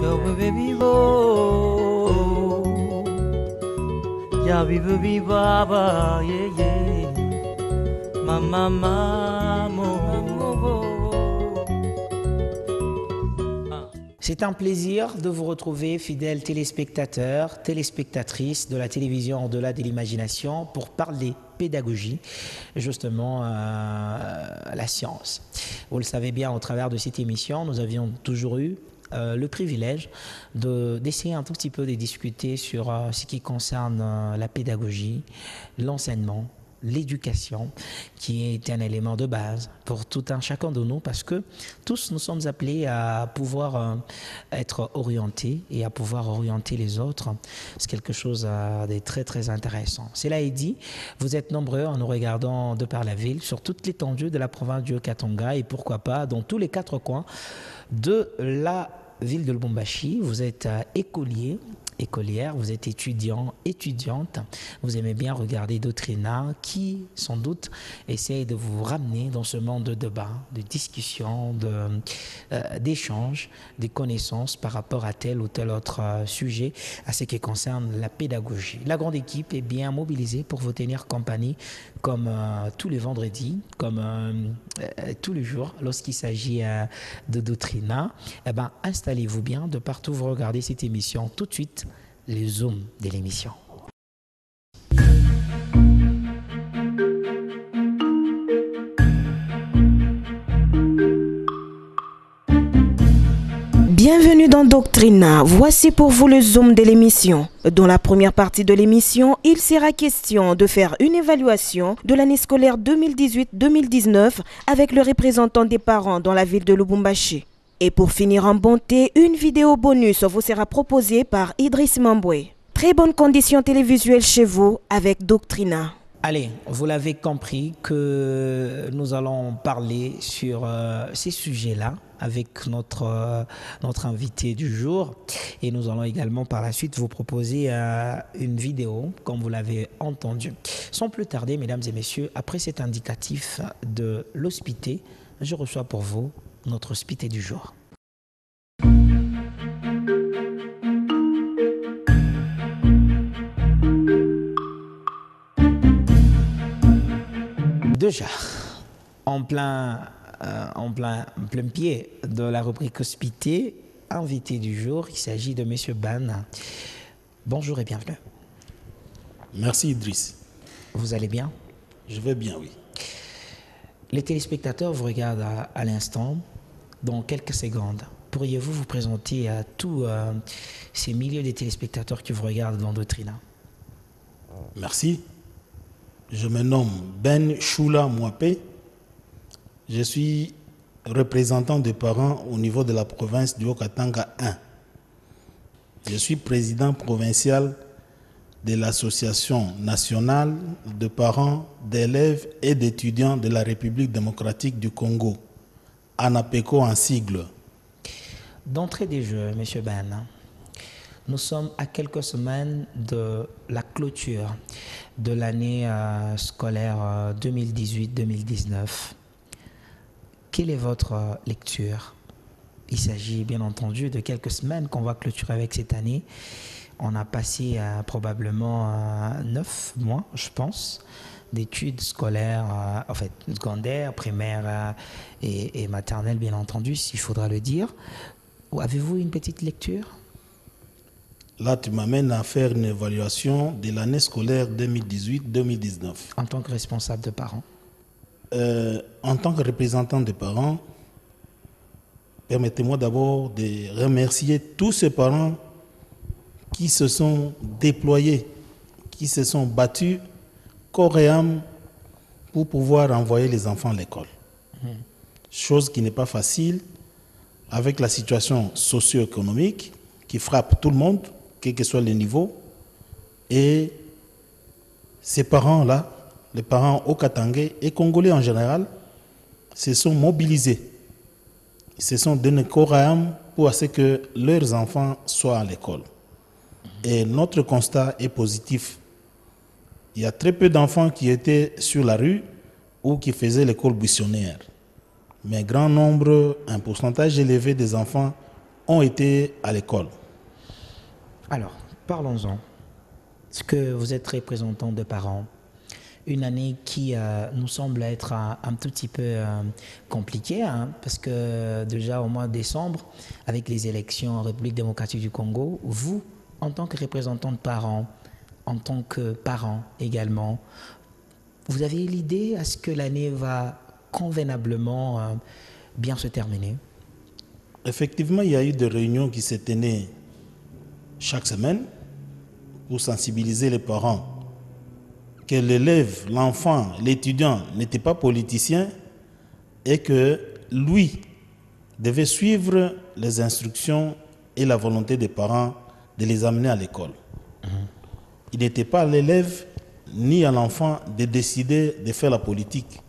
Yo baby bo, ya baby baba, yeah yeah, mama mamo. C'est un plaisir de vous retrouver, fidèles téléspectateurs, téléspectatrices de la télévision au-delà de l'imagination, pour parler pédagogie, justement la science. Vous le savez bien, au travers de cette émission, nous avions toujours eu le privilège d'essayer un tout petit peu de discuter sur ce qui concerne la pédagogie, l'enseignement, l'éducation, qui est un élément de base pour tout un chacun de nous, parce que tous nous sommes appelés à pouvoir être orientés et à pouvoir orienter les autres. C'est quelque chose de très très intéressant. Cela est dit, vous êtes nombreux en nous regardant de par la ville, sur toute l'étendue de la province du Haut-Katanga et pourquoi pas dans tous les quatre coins de la ville de Lubumbashi. Vous êtes écolier, écolière, vous êtes étudiant, étudiante, vous aimez bien regarder Doctrina qui, sans doute, essaye de vous ramener dans ce monde de débat, de discussion, d'échange, des connaissances par rapport à tel ou tel autre sujet, à ce qui concerne la pédagogie. La grande équipe est bien mobilisée pour vous tenir compagnie, comme tous les vendredis, comme tous les jours, lorsqu'il s'agit de Doctrina. Eh ben, installez-vous bien de partout où vous regardez cette émission. Tout de suite, les zooms de l'émission. Bienvenue dans Doctrina. Voici pour vous le zoom de l'émission. Dans la première partie de l'émission, il sera question de faire une évaluation de l'année scolaire 2018-2019 avec le représentant des parents dans la ville de Lubumbashi. Et pour finir en bonté, une vidéo bonus vous sera proposée par Idriss Mamboué. Très bonne condition télévisuelle chez vous avec Doctrina. Allez, vous l'avez compris que nous allons parler sur ces sujets-là avec notre invité du jour. Et nous allons également par la suite vous proposer une vidéo, comme vous l'avez entendu. Sans plus tarder, mesdames et messieurs, après cet indicatif de l'hospité, je reçois pour vous notre hospité du jour. Déjà, en plein pied de la rubrique hospité, invité du jour, il s'agit de M. Ban. Bonjour et bienvenue. Merci Idriss. Vous allez bien? Je vais bien, oui. Les téléspectateurs vous regardent à l'instant. Dans quelques secondes, pourriez-vous vous présenter à tous ces milliers de téléspectateurs qui vous regardent dans Doctrina? Merci. Je me nomme Ben Choula Mouapé. Je suis représentant des parents au niveau de la province du Haut-Katanga 1. Je suis président provincial de l'Association nationale de parents, d'élèves et d'étudiants de la République démocratique du Congo, ANAPECO en sigle. D'entrée des jeux, M. Ben, nous sommes à quelques semaines de la clôture de l'année scolaire 2018-2019. Quelle est votre lecture? Il s'agit bien entendu de quelques semaines qu'on va clôturer avec cette année. On a passé probablement 9 mois, je pense, d'études scolaires, en fait, secondaires, primaires et maternelles, bien entendu, s'il faudra le dire. Avez-vous une petite lecture? Là, tu m'amènes à faire une évaluation de l'année scolaire 2018-2019. En tant que responsable de parents? En tant que représentant des parents, permettez-moi d'abord de remercier tous ces parents qui se sont déployés, qui se sont battus corps et âme pour pouvoir envoyer les enfants à l'école. Chose qui n'est pas facile avec la situation socio-économique qui frappe tout le monde, quel que soit le niveau. Et ces parents-là, les parents haut-katangais et congolais en général, se sont mobilisés. Ils se sont donnés corps et âme pour ce que leurs enfants soient à l'école. Et notre constat est positif. Il y a très peu d'enfants qui étaient sur la rue ou qui faisaient l'école buissonnière. Mais grand nombre, un pourcentage élevé des enfants ont été à l'école. Alors, parlons-en. Est-ce que vous êtes représentant de parents? Une année qui nous semble être un tout petit peu compliquée, hein, parce que déjà au mois de décembre, avec les élections en République démocratique du Congo, vous, en tant que représentant de parents, en tant que parents également, vous avez l'idée à ce que l'année va convenablement bien se terminer? Effectivement, il y a eu des réunions qui s'est tenues chaque semaine pour sensibiliser les parents que l'élève, l'enfant, l'étudiant n'était pas politicien et que lui devait suivre les instructions et la volonté des parents de les amener à l'école. Il n'était pas à l'élève ni à l'enfant de décider de faire la politique.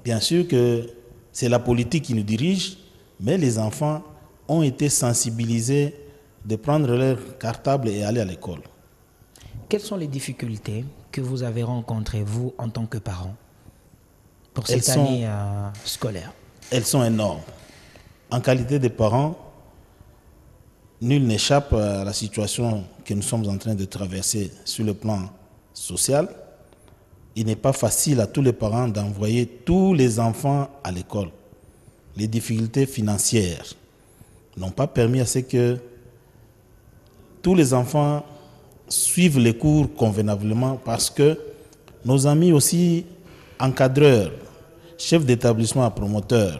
Bien sûr que c'est la politique qui nous dirige, mais les enfants ont été sensibilisés de prendre leur cartable et aller à l'école. Quelles sont les difficultés que vous avez rencontrées, vous, en tant que parent, pour cette année scolaire? Elles sont énormes. En qualité de parents, nul n'échappe à la situation que nous sommes en train de traverser sur le plan social. Il n'est pas facile à tous les parents d'envoyer tous les enfants à l'école. Les difficultés financières n'ont pas permis à ce que tous les enfants suivent les cours convenablement, parce que nos amis aussi, encadreurs, chefs d'établissement, promoteurs,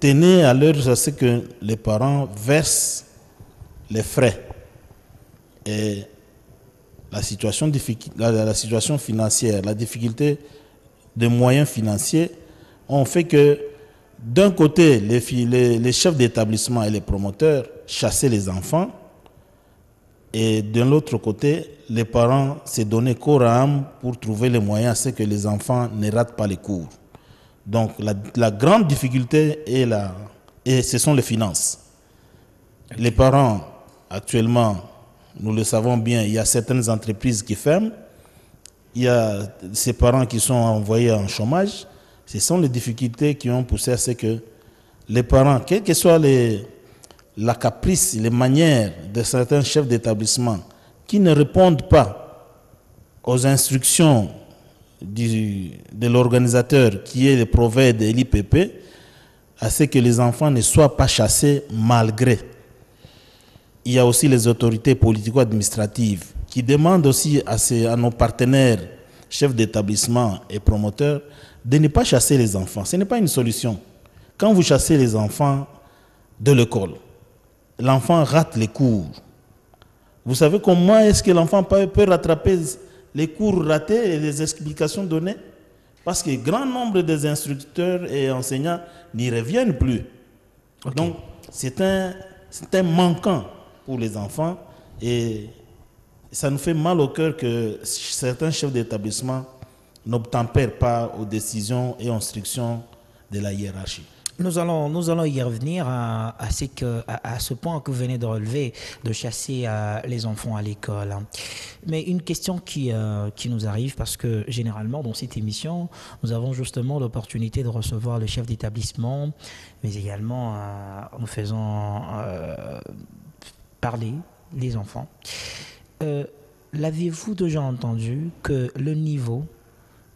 tenaient à l'heure à ce que les parents versent les frais. Et la situation financière, la difficulté de moyens financiers ont fait que d'un côté, les chefs d'établissement et les promoteurs chassaient les enfants, et de l'autre côté, les parents se donnaient corps à âme pour trouver les moyens à ce que les enfants ne ratent pas les cours. Donc la grande difficulté ce sont les finances. Okay. Les parents, actuellement, nous le savons bien, il y a certaines entreprises qui ferment, il y a ces parents qui sont envoyés en chômage. Ce sont les difficultés qui ont poussé à ce que les parents, quelle que soit la caprice, les manières de certains chefs d'établissement qui ne répondent pas aux instructions de l'organisateur qui est le prophète de l'IPP, à ce que les enfants ne soient pas chassés malgré. Il y a aussi les autorités politico-administratives qui demandent aussi à nos partenaires, chefs d'établissement et promoteurs, de ne pas chasser les enfants. Ce n'est pas une solution. Quand vous chassez les enfants de l'école, l'enfant rate les cours. Vous savez comment est-ce que l'enfant peut rattraper les cours ratés et les explications données? Parce que grand nombre des instructeurs et enseignants n'y reviennent plus. Okay. Donc, c'est un manquant pour les enfants, et ça nous fait mal au cœur que certains chefs d'établissement n'obtempèrent pas aux décisions et instructions de la hiérarchie. Nous allons y revenir à ce point que vous venez de relever, de chasser les enfants à l'école. Mais une question qui nous arrive, parce que généralement dans cette émission, nous avons justement l'opportunité de recevoir le chef d'établissement, mais également nous faisons parler les enfants. L'avez-vous déjà entendu que le niveau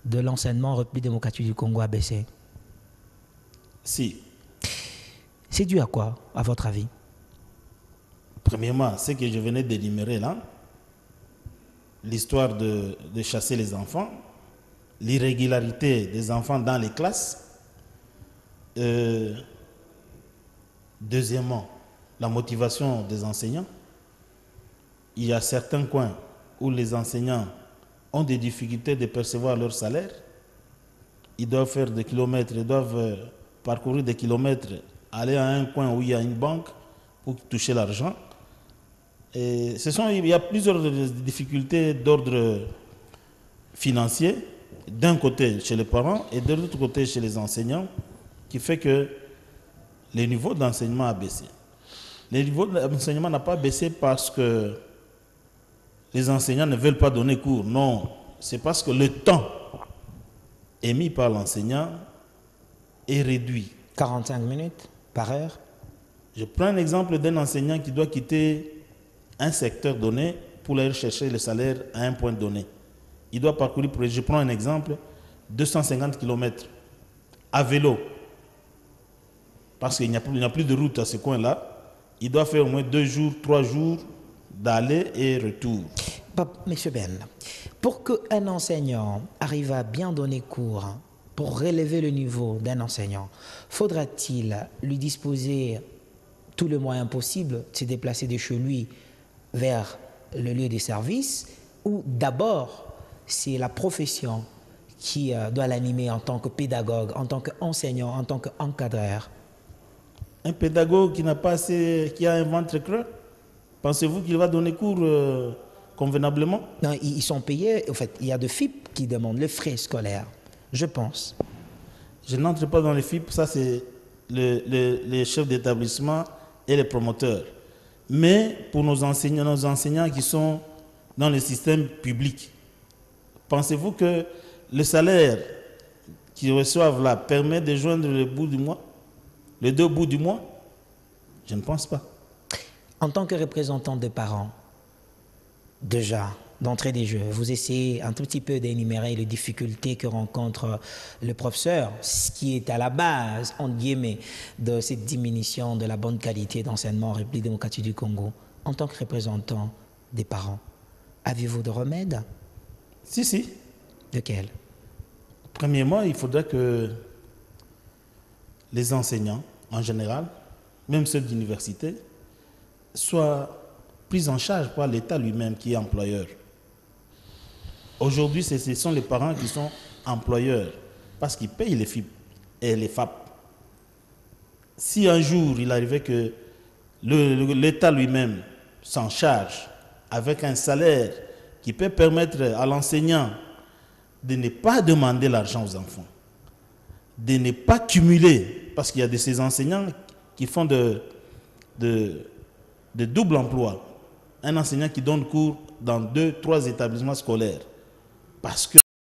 de l'enseignement en République démocratique du Congo a baissé? Si. C'est dû à quoi, à votre avis? Premièrement, ce que je venais d'énumérer là, l'histoire de chasser les enfants, l'irrégularité des enfants dans les classes. Deuxièmement, la motivation des enseignants. Il y a certains coins où les enseignants ont des difficultés de percevoir leur salaire. Ils doivent faire des kilomètres, ils doivent parcourir des kilomètres, aller à un coin où il y a une banque pour toucher l'argent. Et il y a plusieurs difficultés d'ordre financier, d'un côté chez les parents et de l'autre côté chez les enseignants, qui fait que le niveau d'enseignement a baissé. Le niveau d'enseignement n'a pas baissé parce que les enseignants ne veulent pas donner cours. Non, c'est parce que le temps émis par l'enseignant est réduit. 45 minutes par heure? Je prends un exemple d'un enseignant qui doit quitter un secteur donné pour aller chercher le salaire à un point donné. Il doit parcourir, je prends un exemple, 250 km à vélo. Parce qu'il n'y a plus de route à ce coin-là. Il doit faire au moins 2 jours, 3 jours d'aller et retour. Monsieur Ben, pour qu'un enseignant arrive à bien donner cours, pour relever le niveau d'un enseignant, faudra-t-il lui disposer tous les moyens possibles de se déplacer de chez lui vers le lieu de service, ou d'abord c'est la profession qui doit l'animer en tant que pédagogue, en tant qu'enseignant, en tant qu'encadreur? Un pédagogue qui a un ventre creux, pensez-vous qu'il va donner cours convenablement? Non, ils sont payés. En fait, il y a de FIP qui demandent les frais scolaires, je pense. Je n'entre pas dans les FIP, ça c'est les chefs d'établissement et les promoteurs. Mais pour nos enseignants qui sont dans le système public, pensez-vous que le salaire qu'ils reçoivent là permet de joindre le bout du mois, les 2 bouts du mois? Je ne pense pas. En tant que représentant des parents, déjà, d'entrée des jeux, vous essayez un tout petit peu d'énumérer les difficultés que rencontre le professeur, ce qui est à la base, entre guillemets, de cette diminution de la bonne qualité d'enseignement en République démocratique du Congo. En tant que représentant des parents, avez-vous de remèdes? Si. De quel? Premièrement, il faudrait que les enseignants, en général, même ceux d'université, soient pris en charge par l'État lui-même qui est employeur. Aujourd'hui, ce sont les parents qui sont employeurs parce qu'ils payent les FIP et les FAP. Si un jour il arrivait que l'État lui-même s'en charge avec un salaire qui peut permettre à l'enseignant de ne pas demander l'argent aux enfants, de ne pas cumuler, parce qu'il y a de ces enseignants qui font de double emploi. Un enseignant qui donne cours dans 2, 3 établissements scolaires. Parce que